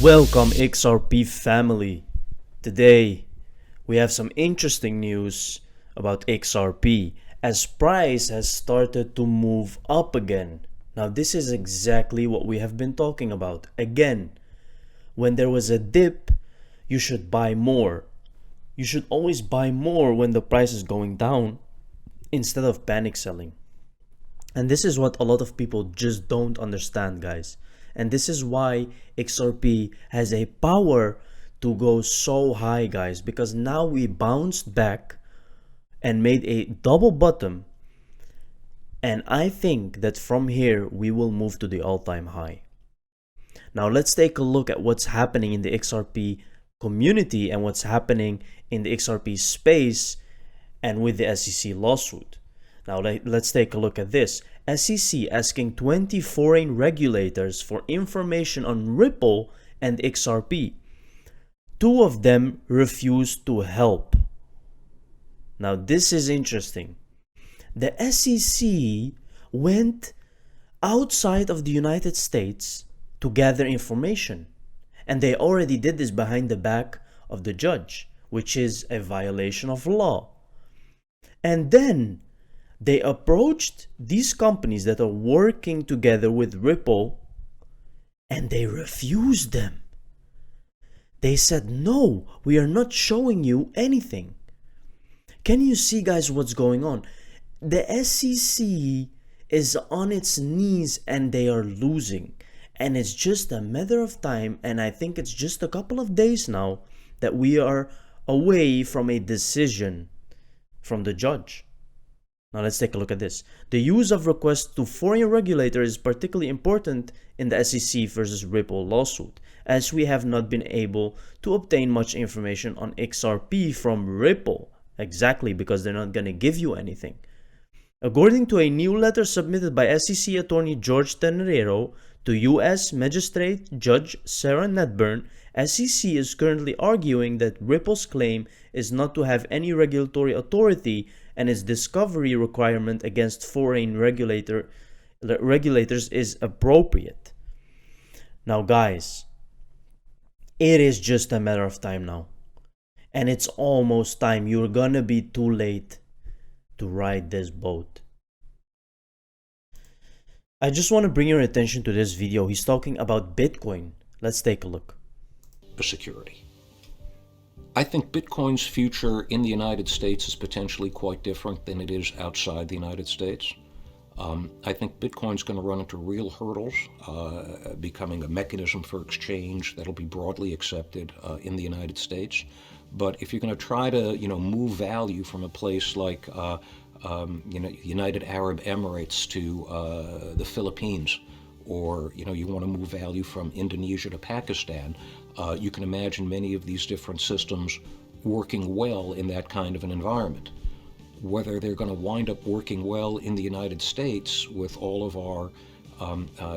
Welcome XRP family. Today we have some interesting news about XRP as price has started to move up again. Now this is exactly what we have been talking about. Again, when there was a dip, you should buy more. You should always buy more when the price is going down instead of panic selling. And this is what a lot of people just don't understand, guys. And this is why XRP has a power to go so high, guys, because now we bounced back and made a double bottom. And I think that from here, we will move to the all-time high. Now, let's take a look at what's happening in the XRP community and what's happening in the XRP space and with the SEC lawsuit. Now, let's take a look at this. SEC asking 20 foreign regulators for information on Ripple and XRP. 2 of them refused to help. Now, this is interesting. The SEC went outside of the United States to gather information. And they already did this behind the back of the judge, which is a violation of law. And then they approached these companies that are working together with Ripple and they refused them. They said, no, we are not showing you anything. Can you see, guys, what's going on? The SEC is on its knees and they are losing. And it's just a matter of time, and I think it's just a couple of days now that we are away from a decision from the judge. Now let's take a look at this. The use of requests to foreign regulators is particularly important in the SEC versus Ripple lawsuit, as we have not been able to obtain much information on XRP from Ripple. Exactly, because they're not going to give you anything. According to a new letter submitted by SEC attorney George Tenero to U.S. Magistrate Judge Sarah Nedburn, SEC is currently arguing that Ripple's claim is not to have any regulatory authority and its discovery requirement against foreign regulators is appropriate. Now, guys, it is just a matter of time now. And it's almost time. You're gonna be too late to ride this boat. I just want to bring your attention to this video. He's talking about Bitcoin. Let's take a look. Security. I think Bitcoin's future in the United States is potentially quite different than it is outside the United States. I think Bitcoin's going to run into real hurdles, becoming a mechanism for exchange that'll be broadly accepted in the United States. But if you're going to try to, move value from a place like, United Arab Emirates to the Philippines, or you want to move value from Indonesia to Pakistan, you can imagine many of these different systems working well in that kind of an environment. Whether they're going to wind up working well in the United States with all of our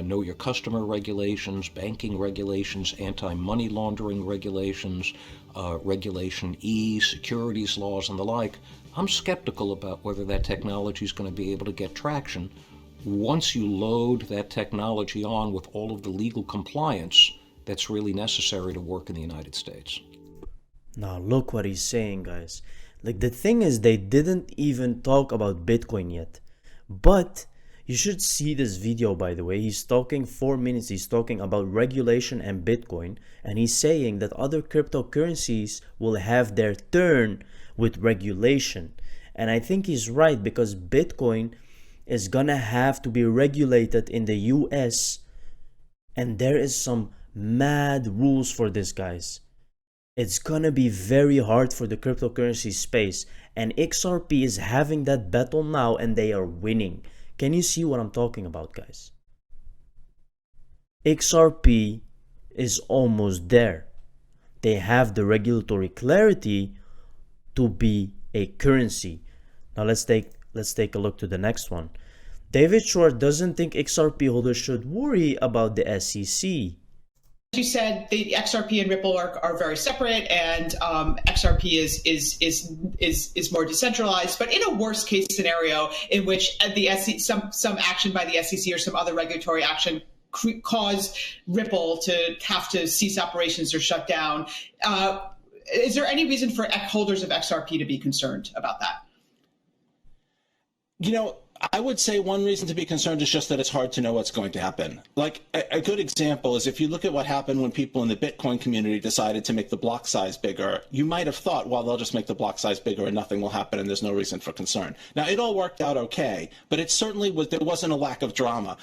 know your customer regulations, banking regulations, anti-money laundering regulations, Regulation E, securities laws, and the like, I'm skeptical about whether that technology is going to be able to get traction once you load that technology on with all of the legal compliance that's really necessary to work in the United States. Now look what he's saying, guys. Like, the thing is, they didn't even talk about Bitcoin yet. But you should see this video, by the way. He's talking 4 minutes. He's talking about regulation and Bitcoin. And he's saying that other cryptocurrencies will have their turn with regulation. And I think he's right, because Bitcoin is gonna have to be regulated in the US. And there is some mad rules for this, guys. It's gonna be very hard for the cryptocurrency space, and XRP is having that battle now and they are winning. Can you see what I'm talking about, guys? XRP is almost there. They have the regulatory clarity to be a currency. Now let's take a look to the next one. David Short doesn't think XRP holders should worry about the SEC. As you said, the XRP and Ripple are very separate, and XRP is more decentralized. But in a worst case scenario in which the SEC, some action by the SEC or some other regulatory action cause Ripple to have to cease operations or shut down. Is there any reason for holders of XRP to be concerned about that? I would say one reason to be concerned is just that it's hard to know what's going to happen. Like a good example is if you look at what happened when people in the Bitcoin community decided to make the block size bigger, you might have thought, well, they'll just make the block size bigger and nothing will happen and there's no reason for concern. Now, it all worked out okay, but it certainly was, there wasn't a lack of drama.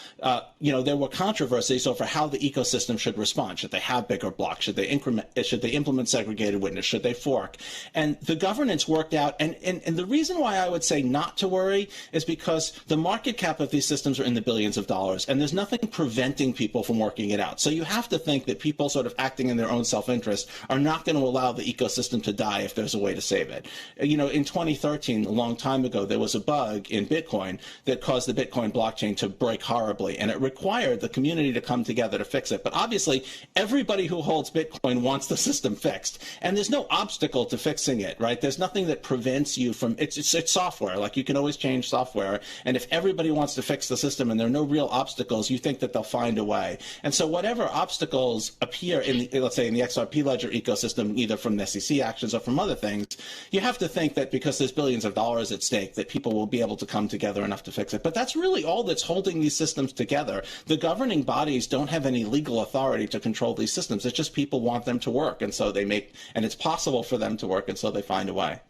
There were controversies over how the ecosystem should respond. Should they have bigger blocks? Should they implement segregated witness? Should they fork? And the governance worked out. And the reason why I would say not to worry is because the market cap of these systems are in the billions of dollars, and there's nothing preventing people from working it out. So you have to think that people sort of acting in their own self-interest are not going to allow the ecosystem to die if there's a way to save it. In 2013, a long time ago, there was a bug in Bitcoin that caused the Bitcoin blockchain to break horribly, and it required the community to come together to fix it. But obviously, everybody who holds Bitcoin wants the system fixed, and there's no obstacle to fixing it, right? There's nothing that prevents you from, it's software, like you can always change software, and if everybody wants to fix the system and there are no real obstacles, you think that they'll find a way. And so whatever obstacles appear in the, let's say in the XRP ledger ecosystem, either from the SEC actions or from other things, you have to think that because there's billions of dollars at stake, that people will be able to come together enough to fix it. But that's really all that's holding these systems together. The governing bodies don't have any legal authority to control these systems. It's just people want them to work, and so they make, and it's possible for them to work, and so they find a way.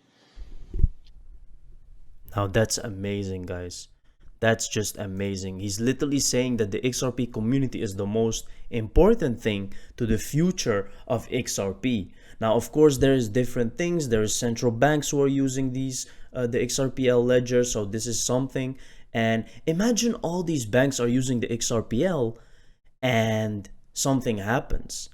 Now that's amazing, guys. That's just amazing. He's literally saying that the XRP community is the most important thing to the future of XRP. Now, of course, there's different things. There's central banks who are using these, the XRPL ledger. So this is something. And imagine all these banks are using the XRPL and something happens.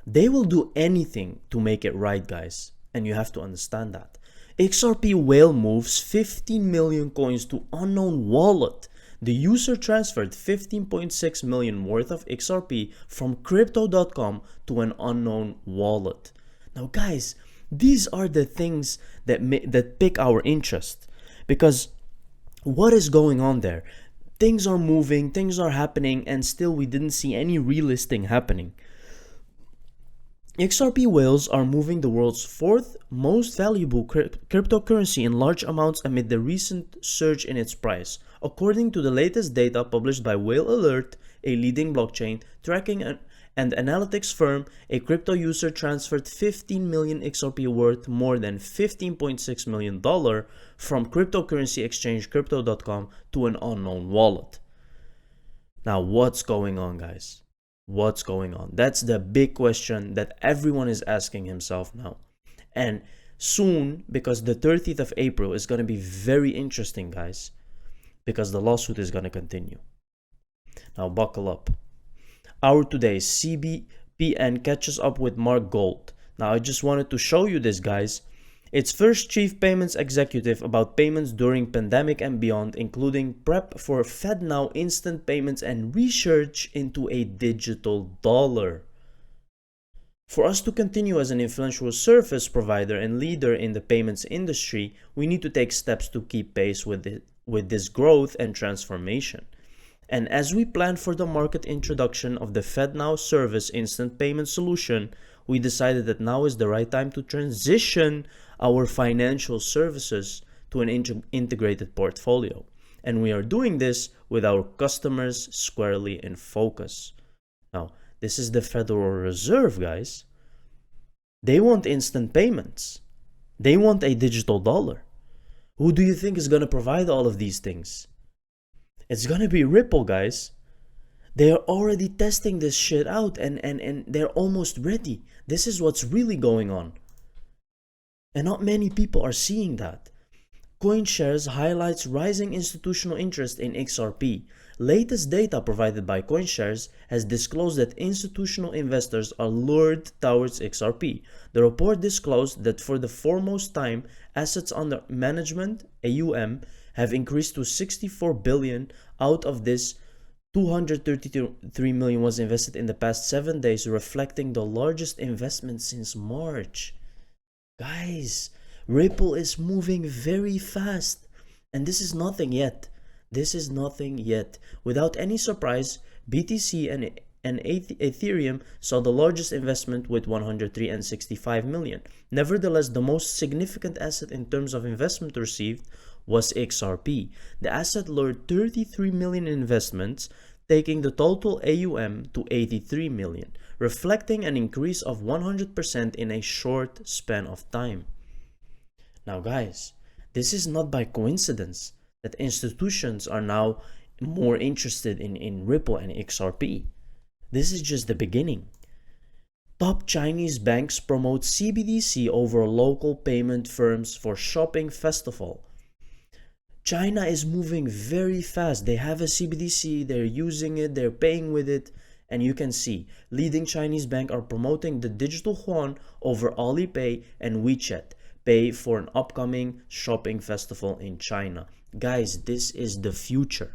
They will do anything to make it right, guys. And you have to understand that. XRP Whale moves 15 million coins to unknown wallet. The user transferred 15.6 million worth of XRP from crypto.com to an unknown wallet. Now, guys, these are the things that pick our interest, because what is going on there? Things are moving, things are happening, and still we didn't see any relisting happening. XRP whales are moving the world's fourth most valuable cryptocurrency in large amounts amid the recent surge in its price. According to the latest data published by Whale Alert, a leading blockchain tracking and analytics firm, a crypto user transferred 15 million XRP worth more than $15.6 million from cryptocurrency exchange crypto.com to an unknown wallet. Now, what's going on, guys? What's going on? That's the big question that everyone is asking himself now. And soon, because the 30th of April is going to be very interesting, guys, because the lawsuit is going to continue. Now, buckle up. Our today's CBPN catches up with Mark Gold. Now, I just wanted to show you this, guys. Its first chief payments executive about payments during pandemic and beyond, including prep for FedNow instant payments and research into a digital dollar. For us to continue as an influential service provider and leader in the payments industry, we need to take steps to keep pace with this growth and transformation. And as we plan for the market introduction of the FedNow service instant payment solution, we decided that now is the right time to transition our financial services to an integrated portfolio. And we are doing this with our customers squarely in focus. Now, this is the Federal Reserve, guys. They want instant payments. They want a digital dollar. Who do you think is going to provide all of these things? It's going to be Ripple, guys. They are already testing this shit out and they're almost ready. This is what's really going on. And not many people are seeing that. CoinShares highlights rising institutional interest in XRP. Latest data provided by CoinShares has disclosed that institutional investors are lured towards XRP. The report disclosed that for the foremost time, assets under management, AUM, have increased to 64 billion. Out of this, 233 million was invested in the past 7 days, reflecting the largest investment since March. Guys, Ripple is moving very fast, and this is nothing yet. This is nothing yet. Without any surprise, BTC and Ethereum saw the largest investment with 103.65 million. Nevertheless, the most significant asset in terms of investment received was XRP. The asset lured 33 million investments, taking the total AUM to 83 million, reflecting an increase of 100% in a short span of time. Now guys, this is not by coincidence that institutions are now more interested in Ripple and XRP. This is just the beginning. Top Chinese banks promote CBDC over local payment firms for shopping festival. China is moving very fast. They have a CBDC, they're using it, they're paying with it, and you can see leading Chinese banks are promoting the digital yuan over Alipay and WeChat Pay for an upcoming shopping festival in China. Guys, this is the future.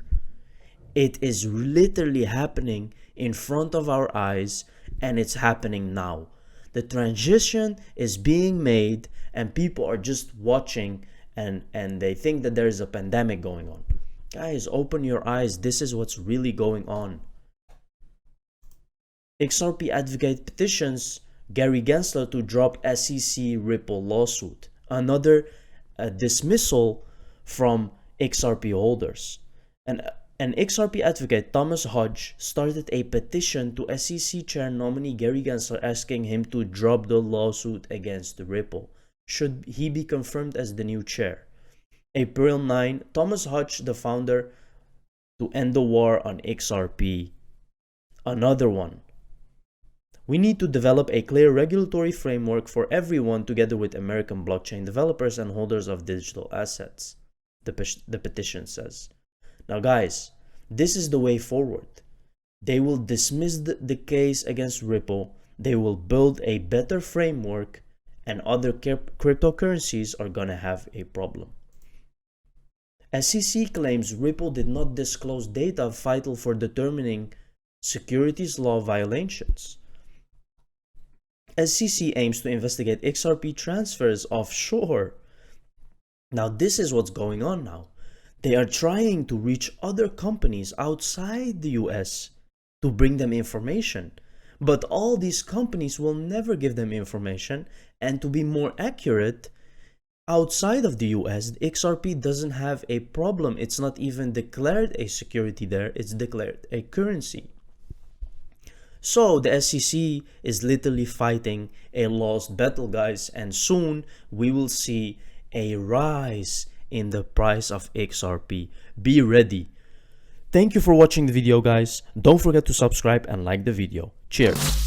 It is literally happening in front of our eyes, and it's happening now. The transition is being made and people are just watching and they think that there is a pandemic going on. Guys, open your eyes. This is what's really going on. XRP advocate petitions Gary Gensler to drop SEC Ripple lawsuit. Another dismissal from XRP holders. An XRP advocate, Thomas Hodge, started a petition to SEC chair nominee Gary Gensler asking him to drop the lawsuit against Ripple, should he be confirmed as the new chair. April 9, Thomas Hodge, the founder, to end the war on XRP. Another one. We need to develop a clear regulatory framework for everyone together with American blockchain developers and holders of digital assets, the petition says. Now guys, this is the way forward. They will dismiss the case against Ripple, they will build a better framework, and other cryptocurrencies are gonna have a problem. SEC claims Ripple did not disclose data vital for determining securities law violations. SEC aims to investigate XRP transfers offshore. Now this is what's going on now. They are trying to reach other companies outside the US to bring them information. But all these companies will never give them information, and to be more accurate, outside of the US, XRP doesn't have a problem. It's not even declared a security there, it's declared a currency. So the SEC is literally fighting a lost battle, guys, and soon we will see a rise in the price of XRP. Be ready. Thank you for watching the video, guys. Don't forget to subscribe and like the video. Cheers.